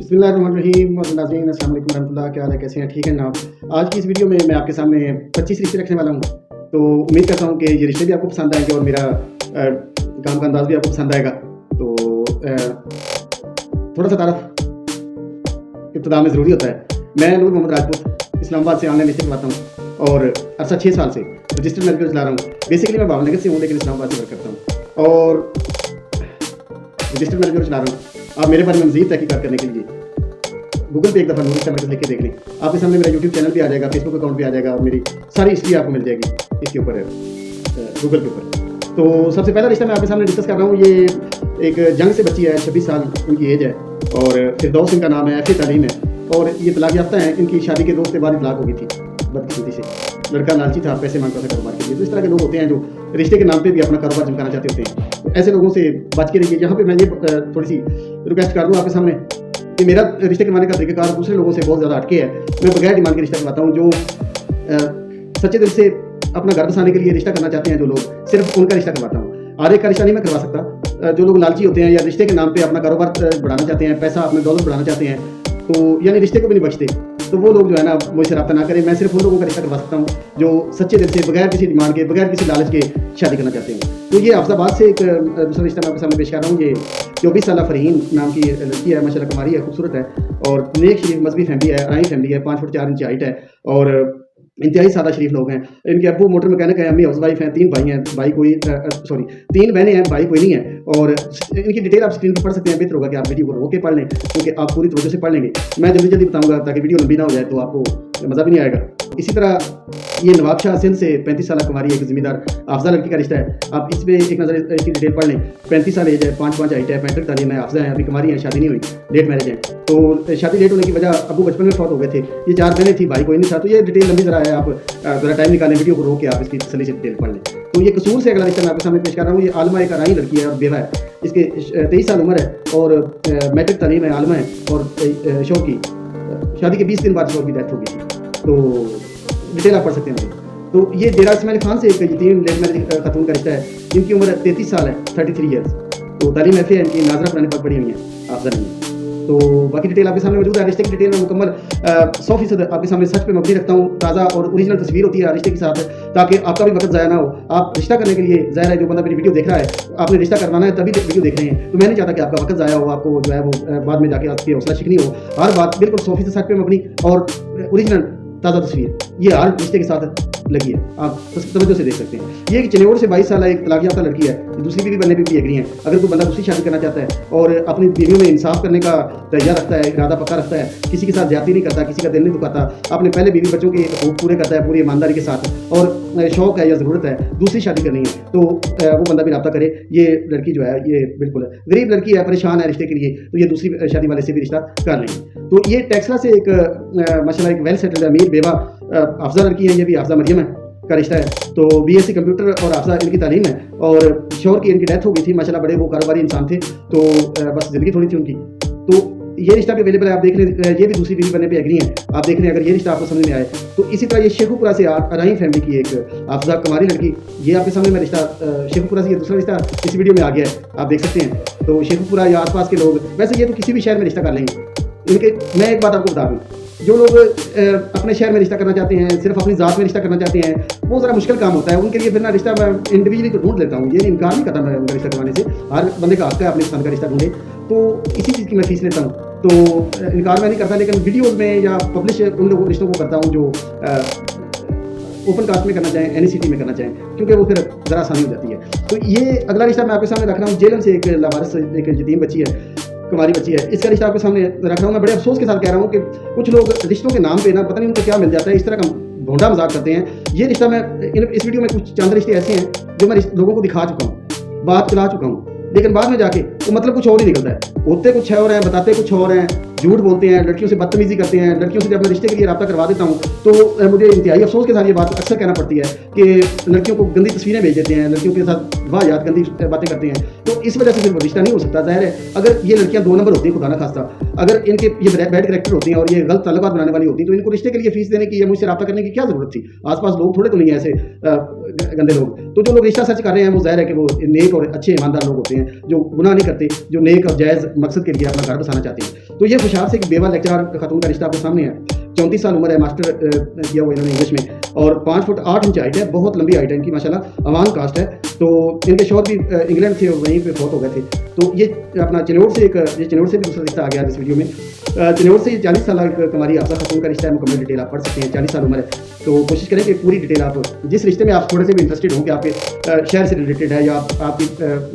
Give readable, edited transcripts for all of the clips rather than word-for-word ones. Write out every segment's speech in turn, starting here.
बिस्मिल्लाहिर्रहमानिर्रहीम नाज़रीन अस्सलाम वालेकुम रहमतुल्लाह, क्या हाल है, कैसे हैं, ठीक है जनाब। आज की इस वीडियो में मैं आपके सामने 25 रिश्ते रखने वाला हूँ। तो उम्मीद करता हूँ कि ये रिश्ते भी आपको पसंद आएंगे और मेरा काम का अंदाज़ भी आपको पसंद आएगा। तो थोड़ा सा तारफ़ इब्तिदा में ज़रूरी होता है। मैं नूर मोहम्मद राजपूत इस्लामाबाद से ऑनलाइन रिश्ते करवाता हूँ और अरसा 6 साल से रजिस्टर्ड मैरिज चला रहा हूँ। बेसिकली मैं भावनगर से हूँ लेकिन इस्लामाबाद से वर्क करता हूँ और रजिस्टर्ड मैरिज चला रहा हूँ। आप मेरे बारे में मज़ीद तहकीकात करने के लिए गूगल पे एक दफ़ा नूर मैरिज लिख के देख लें। आपके सामने मेरा यूट्यूब चैनल भी आ जाएगा, फेसबुक अकाउंट भी आ जाएगा और मेरी सारी हिस्ट्री आपको मिल जाएगी इसके ऊपर गूगल के ऊपर। तो सबसे पहला रिश्ता मैं आपके सामने डिस्कस कर रहा हूँ। ये एक जंग से बच्ची है, 26 साल उनकी एज है और फिरदौस इनका नाम है, ऐसे तालीम है और ये तलाक याफ्ता है। इनकी शादी के 2 हफ्ते बाद तलाक हो गई थी बदकिस्मती से। लड़का लालची था, पैसे मांगता था कारोबार के लिए। तो इस तरह के लोग होते हैं जो रिश्ते के नाम पे भी अपना कारोबार चमकाना चाहते होते हैं। तो ऐसे लोगों से बच के रहिए। यहाँ पे मैं ये थोड़ी सी रिक्वेस्ट कर दूँ आपके सामने कि मेरा रिश्ते करवाने का तरीक़ाकार दूसरे लोगों से बहुत ज़्यादा हटके है। मैं बगैर डिमांड के रिश्ता करवाता हूँ। जो सच्चे दिल से अपना घर बसाने के लिए रिश्ता करना चाहते हैं जो लोग, सिर्फ उनका रिश्ता करवाता हूँ। हर एक का रिश्ता नहीं मैं करवा सकता। जो लोग लालची होते हैं या रिश्ते के नाम पे अपना कारोबार बढ़ाना चाहते हैं, पैसा अपने दौलत बढ़ाना चाहते हैं, तो यानी रिश्ते को भी नहीं बचते, तो वो लोग जो है ना मुझसे रब्ता ना करें। मैं सिर्फ उन लोगों का रिश्ता करवा सकता हूँ जो सच्चे दिल से बगैर किसी डिमांड के, बगैर किसी लालच के शादी करना चाहते हैं। तो ये अफजाबाद से एक दूसरा रिश्ता मैं आपके सामने पेश कर रहा हूँ। ये 24 साल फरहीन नाम की लड़की है, माशाल्लाह कमारी है, खूबसूरत है और नेक शरीफ मजहबी फैमिली है, आराई फैमिली है, 5 फुट 4 इंच हाइट है और इंतहाई सादा शरीफ लोग हैं। इनके अब्बू मोटर मैकेनिक है, अम्मी हाउस वाइफ हैं, 3 भाई हैं, भाई कोई 3 बहनें हैं, भाई कोई नहीं है। और इनकी डिटेल आप स्क्रीन पर पढ़ सकते हैं। बेहतर होगा कि आप वीडियो को रोक के पढ़ लें क्योंकि आप पूरी तवज्जो से पढ़ लेंगे। मैं जल्दी जल्दी बताऊंगा ताकि वीडियो लंबी ना हो जाए तो आपको मज़ा भी नहीं आएगा। इसी तरह ये नवाब शाह सिंध से 35 साल कुमारी एक ज़मींदार हाफजा लड़की का रिश्ता है। आप इस पर एक नज़र इसकी डिटेल पढ़ लें। 35 साल एज है, 5 हाइट है, 65 तालीम है, हाफजा है, अभी कुमारी है, शादी नहीं हुई, लेट मैरिज है। तो शादी लेट होने की वजह अब्बू बचपन में फौत हो गए थे। ये 4 बहनें थी, भाई कोई नहीं था। तो ये डिटेल लंबी ज़रा है, आप ज़रा टाइम निकालें, वीडियो को रोक के आप इसकी तसल्ली से डिटेल पढ़ लें। तो ये कसूर से अगला रिश्ता मैं आपके सामने पेश कर रहा हूँ। ये आलमा एक आराई लड़की है और बेवा है। इसके 23 साल उम्र है और मैट्रिक तालीम है, आलमा है और शौक की शादी के 20 दिन बाद शौक की डेथ हो गई थी। तो डिटेल आप पढ़ सकते हैं। तो ये डेरा इस्माइल खान से एक यतीम लेट मैरिज खातून का रिश्ता है। इनकी उम्र 33 साल है, 33 ईयर्स। तो तालीम ऐसे है, इनकी नाजरा पुराने पर पड़ी हुई है, हाफजा नहीं है। तो बाकी डिटेल आपके सामने मौजूद है। रिश्ते की डिटेल में मुकम्मल 100% आपके सामने सच पे मबनी रखता हूँ। ताज़ा और ओरिजिनल तस्वीर होती है रिश्ते के साथ ताकि आपका भी वक्त ज़ाया ना हो। आप रिश्ता करने के लिए, ज़ाहिर है जो बंदा मेरी वीडियो देख रहा है, आपने रिश्ता करवाना है तभी वीडियो देख रहे हैं। तो मैं नहीं चाहता कि आपका वक्त ज़ाया हो, आपको जो है वो बाद में जाके आपकी हौसला शिकनी हो। हर बात बिल्कुल 100% सच पे मबनी और ओरिजिनल ताज़ा तस्वीर ये हर रिश्ते के साथ लगी है। आप तवज्जो से देख सकते हैं। ये एक चनेौर से 22 साल एक तलाक याफ्ता लड़की है, दूसरी बीवी बनने पर भी एग्री है। अगर कोई बंदा दूसरी शादी करना चाहता है और अपनी बीवियों में इंसाफ करने का तैयार रखता है, इरादा पक्का रखता है, किसी के साथ ज्यादती नहीं करता, किसी का दिल नहीं दुखाता, अपने पहले बीवी बच्चों के हकूक़ पूरे करता है पूरी ईमानदारी के साथ और शौक है या ज़रूरत है दूसरी शादी करनी है, तो वो बंदा भी रब्ता करे। ये लड़की जो है ये बिल्कुल गरीब लड़की है, परेशान है रिश्ते के लिए, तो ये दूसरी शादी वाले से भी रिश्ता कर लेंगे। तो ये टेक्सला से एक माशाल्लाह एक वेल सेटल्ड अमीर बेवा हाफजा लड़की है। ये भी हाफजा मरियम है का रिश्ता है। तो BSc कंप्यूटर और हाफजा इनकी तालीम है और शौहर की इनकी डेथ हो गई थी। माशाल्लाह बड़े वो कारोबारी इंसान थे, तो बस ज़िंदगी थोड़ी थी उनकी। तो ये रिश्ता भी अवेलेबल है, आप देख लें। ये भी दूसरी बीवी बनने पे एग्री हैं, आप देख लें अगर ये रिश्ता आपको समझ में आए। तो इसी तरह ये शेखुपुरा से अराई फैमिली की एक हाफजा कुमारी लड़की, ये आपके सामने मैं रिश्ता शेखुपुरा से ये दूसरा रिश्ता इस वीडियो में आ गया है, आप देख सकते हैं। तो शेखुपुरा या आसपास के लोग, वैसे ये तो किसी भी शहर में रिश्ता कर लेंगे इनके। मैं एक बात आपको बता दूँ, जो लोग अपने शहर में रिश्ता करना चाहते हैं, सिर्फ अपनी ज़ात में रिश्ता करना चाहते हैं, वो ज़रा मुश्किल काम होता है उनके लिए। फिर ना रिश्ता मैं इंडिविजुअली तो ढूंढ लेता हूँ, ये इनकार नहीं करता मैं उनका रिश्ता करवाने से। हर बंदे का हक है अपने पसंद का रिश्ता ढूंढे, तो इसी चीज़ की मैं फीस लेता हूँ। तो इनकार मैं नहीं करता, लेकिन वीडियोज़ में या पब्लिश उन लोगों रिश्तों को करता हूँ जो ओपन कास्ट में करना चाहें, NECT में करना चाहें, क्योंकि वो फिर ज़रा आसानी हो जाती है। तो ये अगला रिश्ता मैं आपके सामने रख रहा हूँ। जेलम से एक लावारिस एक यतीम बच्ची है, कुमारी बच्ची है। इसका रिश्ता आपके सामने रख रहा हूँ। मैं बड़े अफसोस के साथ कह रहा हूँ कि कुछ लोग रिश्तों के नाम पे ना पता नहीं उनको क्या मिल जाता है, इस तरह का भोंडा मजाक करते हैं। ये रिश्ता मैं इस वीडियो में कुछ चंद रिश्ते ऐसे हैं जो मैं लोगों को दिखा चुका हूँ, बात चला चुका हूँ, लेकिन बाद में जाके वो मतलब कुछ और ही निकलता है। होते कुछ और हैं, बताते कुछ और हैं, झूठ बोलते हैं, लड़कियों से बदतमीजी करते हैं। लड़कियों से जब मैं रिश्ते के लिए रब्ता करवा देता हूँ तो मुझे इंतहाई अफसोस के साथ ये बात अक्सर कहना पड़ती है कि लड़कियों को गंदी तस्वीरें भेज देते हैं, लड़कियों के साथ वाहियात गंदी बातें करते हैं। तो इस वजह से फिर रिश्ता नहीं हो सकता। ज़ाहिर है अगर ये लड़कियाँ 2 नंबर होती हैं, खुदा ना खास्ता, अगर इनके ये बैड कैरेक्टर होती हैं और ये गलत ताल्लुकात बनाने वाली होती हैं, तो इनको रिश्ते के लिए फीस देने की या मुझसे रब्ता करने की क्या ज़रूरत थी। आसपास लोग थोड़े तो नहीं है ऐसे गंदे लोग। तो जो लोग रिश्ता सच कर रहे हैं वो ज़ाहिर है कि वो नेक और अच्छे ईमानदार लोग होते हैं, जो गुनाह नहीं करते, जो नेक और जायज़ मकसद के लिए अपना घर बसाना चाहते हैं। तो ये शहर से एक बेवा लेक्चरर खातून का रिश्ता आपके सामने है। 34 साल उम्र है, मास्टर किया हुआ इन्होंने इंग्लिश में, और 5 फुट 8 इंच हाइट है, बहुत लंबी हाइट है इनकी माशाल्लाह, अवान कास्ट है। तो इनके शौहर भी इंग्लैंड से वहीं पे फौत हो गए थे। तो ये अपना चिनौर से भी दूसरा रिश्ता आ गया इस वीडियो में। चिनौर से 40 साल हमारी हाफसा खातून का रिश्ता है, मुकम्मल डिटेल आप पढ़ सकते हैं, 40 साल उम्र है। तो कोशिश करें कि पूरी डिटेल आप जिस रिश्ते में आप थोड़े से भी इंटरेस्टेड हों कि आपके शहर से रिलेटेड है या आपकी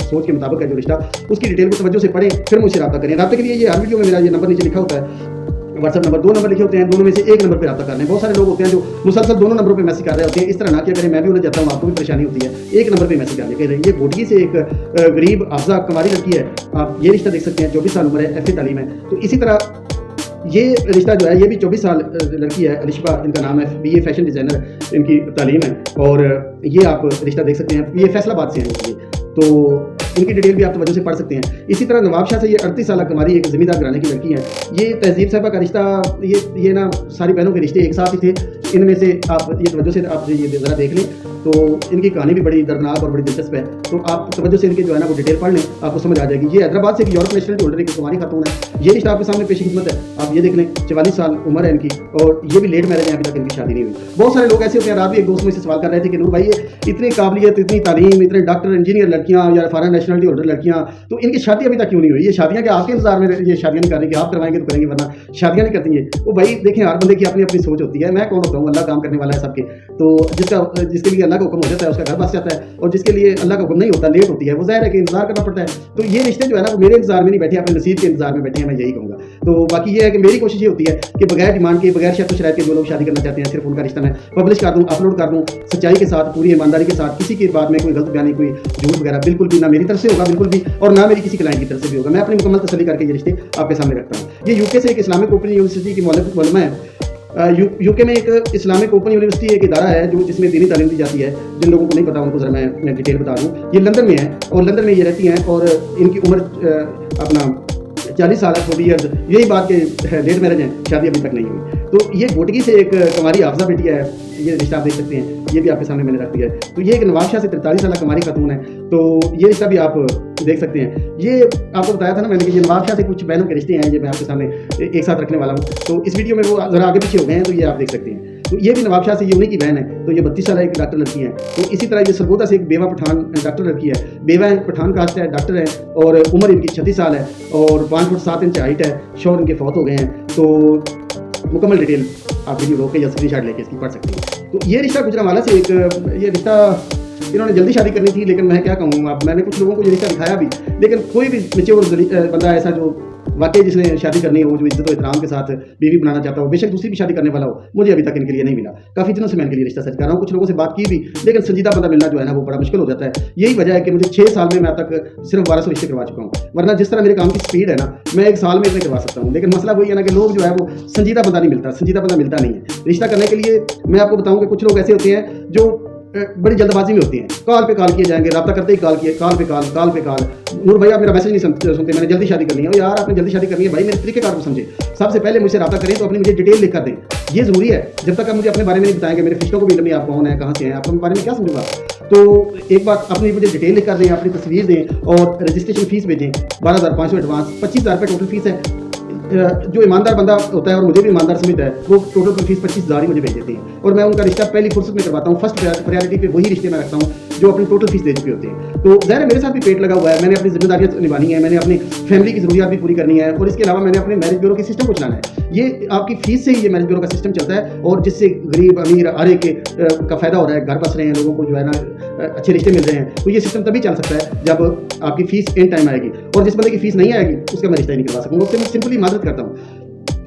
सोच के मुताबिक है जो रिश्ता, उसकी डिटेल को तवज्जो से पढ़ें, फिर मुझसे रब्ता करें। रब्ते के लिए ये हर वीडियो में मेरा ये नंबर नीचे लिखा होता है, व्हाट्सएप नंबर 2 नंबर लिखे होते हैं, दोनों में से एक नंबर पर रब्ता करना है। बहुत सारे लोग होते हैं जो मुसलसल दोनों नंबरों पे मैसेज कर रहे होते हैं, इस तरह ना किया करें, मैं भी उन्हें जाता हूँ, आपको भी परेशानी होती है, एक नंबर पे मैसेज करने के। ये घोटगी से एक गरीब हाफसा कुंवारी लड़की है, आप ये रिश्ता देख सकते हैं, 24 साल उम्र है, FA तालीम है। तो इसी तरह ये रिश्ता जो है, ये भी 24 साल लड़की है, अलिशबा इनका नाम है, BA फैशन डिज़ाइनर इनकी तालीम है, और ये आप रिश्ता देख सकते हैं, ये फैसलाबाद से हैं। तो इनकी डिटेल भी आप तवज्जो से पढ़ सकते हैं। इसी तरह नवाबशाह से ये 38 साल हमारी एक ज़मींदार घराने की लड़की है। ये तहजीब साहबा का रिश्ता, ये ना सारी बहनों के रिश्ते एक साथ ही थे। इनमें से आप ये तवज्जो से आप ये ज़रा देख लें, तो इनकी कहानी भी बड़ी दर्दनाक और बड़ी दिलचस्प है। तो आप तवज्जो से इनके जो है ना वो डिटेल पढ़ लें, आपको समझ आ जाएगी। ये हैदराबाद से एक यूरोप नेशनल होल्डर एक कुंवारी खातून है। ये रिश्ता आपके सामने पेश खिदमत है, आप ये देख लें, 44 साल उम्र है इनकी, और ये भी लेट मैरिज है, अभी तक इनकी शादी नहीं हुई। बहुत सारे लोग ऐसे होते हैं, रात भी एक दोस्त मुझसे सवाल कर रहे थे कि नूर भाई ये इतनी काबिलियत, इतनी तालीम, इतने डॉक्टर इंजीनियर लड़कियाँ या फॉरेन नेशनलिटी होल्डर लड़कियाँ, तो इनकी शादी अभी तक क्यों नहीं हुई? ये शादियाँ क्या आपके इंतजार में ये शादियाँ नहीं कर रही कि आप करवाएंगे तो करेंगे, वरना शादियाँ नहीं करती है वो। भाई देखें, हर बंदे की अपनी अपनी सोच होती है। मैं कौन होता हूँ? अल्लाह काम करने वाला है सबके। तो जिसके लिए अल्लाह का हुक्म हो जाता है उसका घर बस जाता है, और जिसके लिए अल्लाह का हुक्म नहीं होता, लेट होती है, वो ज़ाहिर है कि इंतजार करना पड़ता है। तो ये रिश्ते जो है ना वो मेरे इंतजार में नहीं बैठे, अपने नसीब के इंतजार में बैठे हैं, मैं यही कहूँगा। तो बाकी ये है कि मेरी कोशिश ये होती है कि बगैर डिमांड के, बगैर शर्त शराइत के जो लोग शादी करना चाहते हैं, सिर्फ उनका रिश्ता मैं पब्लिश कर दूँ, अपलोड कर दूँ, सच्चाई के साथ, पूरी ईमानदारी के साथ, किसी के बाद में कोई गलत बयानी, कोई झूठ वगैरह बिल्कुल भी ना मेरी तरफ से होगा, बिल्कुल भी, और ना मेरी किसी क्लाइंट की तरफ से भी होगा। मैं अपनी मुकम्मल तसल्ली करके ये रिश्ते आपके सामने रखता हूँ। ये यूके से एक इस्लामिक ओपन यूनिवर्सिटी की मौलमा है। यूके में एक इस्लामिक ओपन यूनिवर्सिटी एक इदारा है जो जिसमें दीनी तालीम दी जाती है। जिन लोगों को नहीं पता उनको ज़रा मैं डिटेल बता दूँ। ये लंदन में है, और लंदन में ये रहती हैं, और इनकी उम्र अपना 40 साल है, 40 ईयर्स। यही बात के लेट मैरिज है, शादी अभी तक नहीं हुई। तो ये घोटगी से एक कुंवारी हाफसा बेटी है, ये रिश्ता आप देख सकते हैं, ये भी आपके सामने मैंने रख दिया है। तो ये एक नवाबशाह से 43 साल कुंवारी खातून है, तो ये रिश्ता भी आप देख सकते हैं। ये आपको बताया था ना मैंने कि ये नवाबशाह से कुछ बहनों के रिश्ते हैं, ये मैं आपके सामने एक साथ रखने वाला हूँ। तो इस वीडियो में वो ज़रा आगे पीछे हो गए हैं, तो ये आप देख सकते हैं। तो ये भी नवाबशाह से, ये उन्हीं की बहन है। तो ये 32 साल एक डॉक्टर लड़की है। तो इसी तरह ये सरगोदा से एक बेवा पठान डॉक्टर लड़की है, बेवा है, पठान कास्ट है, डॉक्टर है, और उम्र इनकी 36 साल है, और 5 फुट 7 इंच हाइट है। शौहर इनके फौत हो गए हैं। तो मुकम्मल डिटेल आप वीडियो रोक के या स्क्रीनशॉट लेके इसकी पढ़ सकते हैं। तो ये रिश्ता गुजरांवाला से एक, ये रिश्ता इन्होंने जल्दी शादी करनी थी, लेकिन मैं क्या कहूँ, अब मैंने कुछ लोगों को ये रिश्ता दिखाया भी, लेकिन कोई भी मैच्योर बंदा ऐसा जो वाकई जिसने शादी करनी हो, जो इज्जत और एहतराम के साथ बीवी बनाना चाहता हो, बेशक दूसरी भी शादी करने वाला हो, मुझे अभी तक इनके लिए नहीं मिला। काफ़ी दिनों से मैं इनके लिए रिश्ता सर्च कर रहा हूँ, कुछ लोगों से बात की भी, लेकिन संजीदा बंदा मिलना जो है ना वो बड़ा मुश्किल हो जाता है। यही वजह है कि मुझे 6 साल में मैं अब तक सिर्फ 1200 रिश्ते करवा चुका हूँ, वरना जिस तरह मेरे काम की स्पीड है ना, मैं एक साल में इतने करवा सकता हूँ। लेकिन मसला वही है ना कि लोग जो है वो संजीदा बंदा नहीं मिलता, संजीदा बंदा मिलता नहीं है रिश्ता करने के लिए। मैं आपको बताऊँ कि कुछ लोग ऐसे होते हैं जो बड़ी जल्दबाजी में होती हैं, कॉल पे कॉल किए जाएंगे, रब्ता करते ही कॉल किए, कॉल पे कॉल। नूर भाई आप मेरा मैसेज नहीं सुनते, मैंने जल्दी शादी करनी है। यार आपने जल्दी शादी करनी है भाई, मेरे तरीकेकार को समझे। सबसे पहले मुझसे रब्ता करें तो अपनी मुझे डिटेल लिख कर दें, ये ज़रूरी है। जब तक आप मुझे अपने बारे में नहीं बताएंगे, मेरे रिश्तों को भी इल्म नहीं, आप कौन है, कहाँ से हैं, आपके बारे में क्या समझूंगा। तो एक बात, अपनी मुझे डिटेल लिख कर दें, अपनी तस्वीर दें, और रजिस्ट्रेशन फीस भेजें। 12,500 एडवांस, 25,000 रुपये टोटल फीस है। जो ईमानदार बंदा होता है और मुझे भी ईमानदार समझता है, वो टोटल फीस 25,000 ही मुझे भेज देते हैं, और मैं उनका रिश्ता पहली फुर्सत में करवाता हूँ। फर्स्ट प्रायोरिटी पे वही रिश्ते में रखता हूँ जो अपनी टोटल फीस दे चुके होते हैं। तो ज़ाहिर है मेरे साथ भी पेट लगा हुआ है, मैंने अपनी जिम्मेदारियाँ निभानी है, मैंने अपनी फैमिली की ज़रूरियात भी पूरी करनी है, और इसके अलावा मैंने अपने मैरिज ब्यूरो के सिस्टम को चलाना है। ये आपकी फीस से ही ये मैरिज ब्यूरो का सिस्टम चलता है, और जिससे गरीब अमीर हर एक का फ़ायदा हो रहा है, घर बस रहे हैं, लोगों को जो है ना अच्छे रिश्ते मिल रहे हैं। तो ये सिस्टम तभी चल सकता है जब आपकी फ़ीस इन टाइम आएगी, और जिस बंदे की फ़ीस नहीं आएगी उसका मैं रिश्ता ही नहीं करवा सकूँगा। उससे मैं सिंपली माजरत करता हूँ।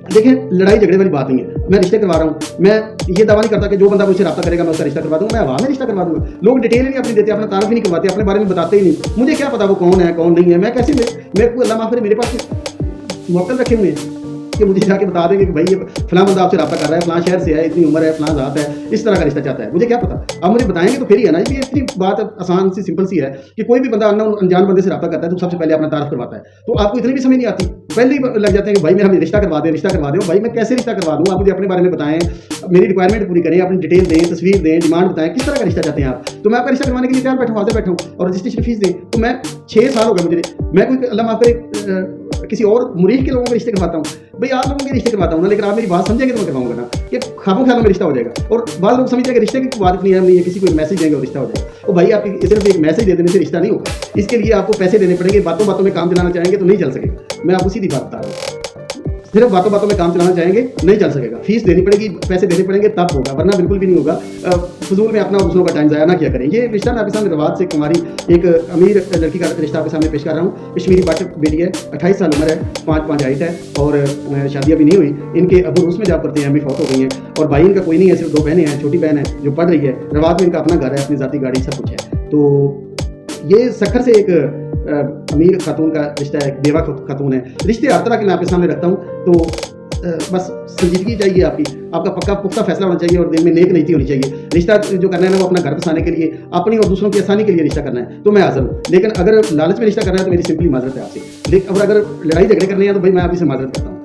देखें, लड़ाई झगड़े वाली बात नहीं है, मैं रिश्ते करवा रहा हूँ। मैं ये दावा नहीं करता कि जो बंदा मुझसे रब्ता करेगा मैं उसका रिश्ता करवा दूँगा, मैं हवा में रिश्ता करवा दूँगा। लोग डिटेल ही नहीं अपनी देते, अपना तारीफ ही नहीं करवाते, अपने बारे में बताते ही नहीं। मुझे क्या पता वो कौन है कौन नहीं है, मैं कैसे, मेरे को अल्लाह माफ़ करे, मेरे पास मौकल रखे हुए हैं कि मुझे जाके बता देंगे कि भाई ये फलां बंदा आपसे रब्ता कर रहा है, फलां शहर से है, इतनी उम्र है, फलां ज़ात है, इस तरह का रिश्ता चाहता है। मुझे क्या पता, आप मुझे बताएंगे तो फिर ही है ना। ये इतनी बात आसान सी सिंपल सी है कि कोई भी बंदा अनजान बंदे से रब्ता करता है तो सबसे पहले अपना तारफ़ करवाता है। तो आपको इतनी भी समझ नहीं आती, पहले ही लग जाते हैं कि भाई मेरा रिश्ता करवा दें। भाई मैं कैसे रिश्ता करवा दूँ, आप मुझे अपने बारे में बताएं, मेरी रिक्वायरमेंट पूरी करें, अपनी डिटेल दें, तस्वीर दें, डिमांड बताएं, किस तरह का रिश्ता चाहते हैं आप। तो मैं आपका रिश्ता करवाने के लिए तैयार बैठा हूँ, और रजिस्ट्रेशन फीस दें। तो मैं 6 साल हो गए मुझे, मैं कोई अल्लाह माफ़ करे किसी और मुरीख के लोगों के रिश्ते करवाता हूँ, भाई आप लोगों के रिश्ते करवाता हूँ ना, लेकिन आप मेरी बात समझेंगे तो मैं करवाऊंगा ना, ये खामों ख्यालों में रिश्ता हो जाएगा। और बाद लोग समझते हैं कि रिश्ते की बात नहीं है, किसी को मैसेज देंगे और रिश्ता हो जाएगा। तो भाई आप सिर्फ एक मैसेज दे देने से रिश्ता नहीं होगा, इसके लिए आपको पैसे देने पड़ेंगे। बातों बातों में काम चलाना चाहेंगे तो नहीं चल सकेगा। मैं आपको सीधी बात बता रहा हूँ, सिर्फ बातों बातों में काम चलाना चाहेंगे नहीं चल सकेगा। फीस देनी पड़ेगी, पैसे देने पड़ेंगे, तब होगा, वरना बिल्कुल भी नहीं होगा। फजूल में अपना और दूसरों का टाइम ज़ाया ना किया करें। ये रिश्ता मैं आपके सामने रवात से कुमारी एक अमीर लड़की का रिश्ता आपके सामने पेश कर रहा हूँ। कश्मीरी पाठक बेटी है, 28 साल उम्र है, 5'5" हाइट है और शादी अभी नहीं हुई। इनके अबू रूस में जॉब करते हैं, अम्मी फौत हो गई हैं और भाई इनका कोई नहीं है, सिर्फ 2 बहनें हैं। छोटी बहन है जो पढ़ रही है, रवात में इनका अपना घर है, अपनी ज़ाती गाड़ी, सब कुछ है। तो ये सखर से एक अमीर खातून का रिश्ता है, बेवा खातून है। रिश्ते हर तरह के मैं आपके सामने रखता हूँ। तो बस संजीदगी चाहिए आपकी, आपका पक्का पुख्ता फैसला होना चाहिए और दिल में नेक नीति होनी चाहिए। रिश्ता जो करना है ना, वो अपना घर बसाने के लिए, अपनी और दूसरों की आसानी के लिए रिश्ता करना है तो मैं हाजिर हूँ। लेकिन अगर लालच में रिश्ता करना है तो मेरी सिंपली माजरत है आपसे। लेकिन और अगर लड़ाई झगड़े करने हैं तो भाई मैं आपसे माजरत करता हूँ।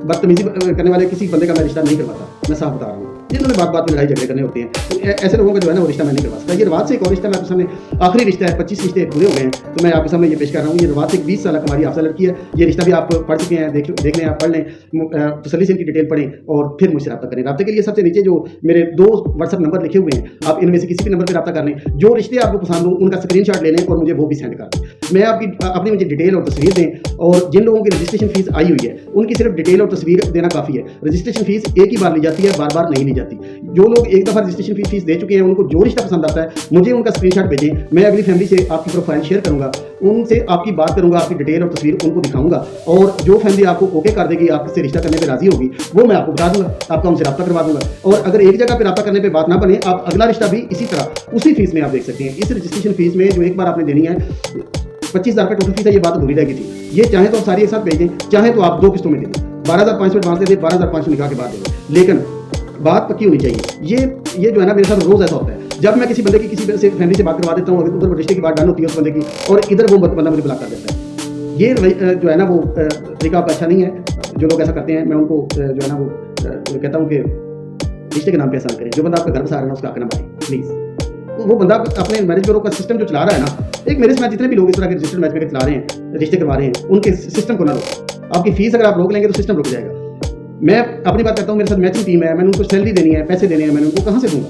बदतमीजी करने वाले किसी बंदे का मैं रिश्ता नहीं करवाता, मैं साफ बता रहा हूँ। जिन्होंने बात बात में लड़ाई झगड़े करने होते हैं, तो ऐसे लोगों का जो है ना वो रिश्ता मैं नहीं करवा सकता। ये रवात से एक और रिश्ता मैं आपके सामने, आखिरी रिश्ता है, 25 रिश्ते पूरे हो गए हैं, तो मैं आपके सामने ये पेश कर रहा हूँ। ये रवात से 20 साल हमारी आपसे लड़की है। ये रिश्ता भी आप पढ़ चुके हैं, देख लें, आप पढ़ लें, तसल्ली से इनकी डिटेल पढ़ें और फिर मुझसे रब्ता करें। रब्ते के लिए सबसे नीचे जो मेरे 2 व्हाट्सअप नंबर लिखे हुए हैं, आप इनमें से किसी भी नंबर पर रब्ता कर लें। जो रिश्ते आपको पसंद हो उनका स्क्रीनशॉट ले लें और मुझे वो भी सेंड कर दें। मैं अपनी मुझे डिटेल और तस्वीर दें। और जिन लोगों की रजिस्ट्रेशन फीस आई हुई है उनकी सिर्फ डिटेल और तस्वीर देना काफ़ी है। रजिस्ट्रेशन फीस एक ही बार ली जाती है, बार बार नहीं ली जाती। जो लोग एक दफ़ा रजिस्ट्रेशन फीस दे चुके हैं, उनको जो रिश्ता पसंद आता है मुझे उनका स्क्रीनशॉट भेजें। मैं अगली फैमिली से आपकी प्रोफाइल शेयर करूंगा, उनसे आपकी बात करूंगा, आपकी डिटेल और तस्वीर उनको दिखाऊंगा और जो फैमिली आपको ओके कर देगी, आपसे रिश्ता करने पर राजी होगी, वो मैं आपको बता दूंगा, आपका उनसे रब्ता करवा दूंगा। और अगर एक जगह पर रब्ता करने पर बात ना बने, आप अगला रिश्ता भी इसी तरह उसी फीस में आप देख सकते हैं। इस रजिस्ट्रेशन फीस में जो एक बार आपने देनी है 25,000 रुपये टोटल फीस है, ये बात अधूरी रह गई थी। ये चाहे तो आप सारी एक साथ भेज दें, चाहे तो आप 2 किस्तों में दे दें। 12,500 एडवांस दे दें, 12,500 निकाह के बाद दे दें, लेकिन बात पक्की होनी चाहिए। ये जो है ना, मेरे साथ रोज़ ऐसा होता है। जब मैं किसी बंदे की किसी से फैमिली से बात करवा देता हूँ, अगर उधर रिश्ते की बात डन होती है उस बंदे की, और इधर वो बंदा मुझे ब्लॉक कर देता है। ये जो है ना वो तरीका अच्छा नहीं है। जो लोग ऐसा करते हैं, मैं उनको जो है ना वो कहता हूँ कि रिश्ते के नाम पे ऐसा ना करें। जो बंदा आपका घर बसा रहा है ना, उसका हक ना मारें प्लीज़। वो बंदा अपने मैरिज ब्यूरो का सिस्टम जो चला रहा है ना, एक मेरे साथ जितने भी लोग इस तरह के रजिस्टर्ड मैच मेकर चला रहे हैं, रिश्ते करवा रहे हैं, उनके सिस्टम को ना रोको। आपकी फीस अगर आप रोक लेंगे तो सिस्टम रुक जाएगा। मैं अपनी बात करता हूँ, मेरे साथ मैचिंग टीम है, मैंने उनको सैलरी देनी है, पैसे देने हैं, मैंने उनको कहाँ से दूंगा?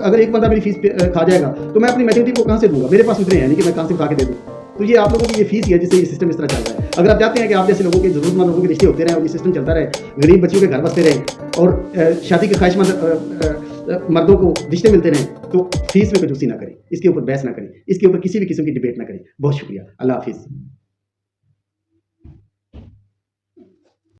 अगर एक बंदा मेरी फीस खा जाएगा तो मैं अपनी मैचिंग टीम को कहाँ से दूंगा? मेरे पास उतने हैं नहीं कि मैं कहाँ से उठा के दे दूँ। तो ये आप लोगों की ये फीस है जिससे ये सिस्टम इस तरह चल रहा है। अगर आप चाहते हैं कि आप जैसे लोगों के ज़रूरतमंद लोगों के रिश्ते होते रहें और ये सिस्टम चलता रहे, गरीब बच्चियों के घर बसते रहें और शादी के ख्वाहिशमंद मर्दों को रिश्ते मिलते रहें, तो फीस में कंजूसी ना करें, इसके ऊपर बहस ना करें, इसके ऊपर किसी भी किस्म की डिबेट ना करें। बहुत शुक्रिया। अल्लाह हाफिज़।